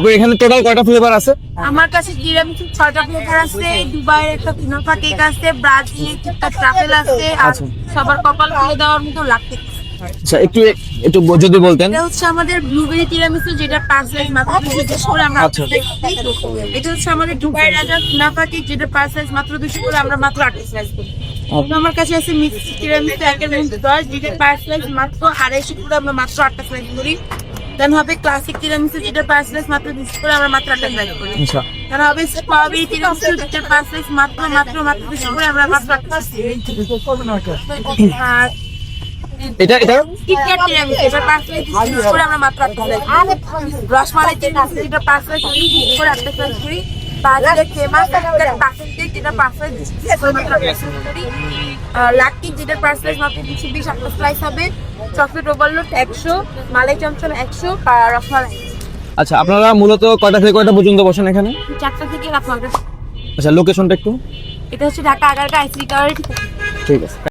আপনার এখানে টোটাল কয়টা ফ্লেভার আছে? আমার কাছে তিরামিসু 6টা ফ্লেভার আছে, দুবাইয়ের একটা কুনাফা কেক আছে, ব্রাজিলের একটা ট্রাফেল আছে, আর আচ্ছা। সবার কপাল খুলে দেওয়ার মতো লাট্টে। আচ্ছা, একটু যদি বলতেন। এটা হচ্ছে আমাদের ব্লুবেরি তিরামিসু, যেটা 5 লাখ মাত্র 200 করে আমরা। আচ্ছা। এটা হচ্ছে আমাদের দুবাইয়ের রাজা কুনাফা কেক, যেটা 5 লাখ মাত্র 200 করে আমরা মাত্র 28 স্লাইস করি। আমার কাছে আছে মিক্স তিরামিসু একের মধ্যে 10, যেটা 5 লাখ মাত্র 250 করে আমরা মাত্র 28 স্লাইস করি। দেন হবে ক্লাসিক তিরামিসু, যেটা 5 লাখ মাত্র 200 করে আমরা মাত্র 28 স্লাইস করি। আচ্ছা। তারা হবে স্ট্রবেরি তিরামিসু, যেটা 5 লাখ মাত্র 200 করে আমরা মাত্র 28 আর এটা কিটক্যাট তিরামিসু, এটা 5 লাখ 200 করে আমরা মাত্র 28 রসমালাই তিরামিসু, যেটা 5 লাখ 200 করে 28 করি। বাজারে ফেমাস একটা পার্সেন্ট কেক, যেটা 5 লাখ 200 করে মাত্র 28 করি। লাট্টি, যেটা 5 লাখ মাত্র 220 একটা স্লাইস হবে। চকলেট ওভারলোড 100, মালাই চমচম 100, আর রসমালাই। আচ্ছা, আপনারা মূলত কয়টা থেকে কয়টা পর্যন্ত বসেন এখানে? 4টা থেকে রাত 9টা। আচ্ছা, লোকেশনটা একটু। এটা হচ্ছে ঢাকা 11 আইসি টাওয়ারের ঠিক আছে। ঠিক আছে।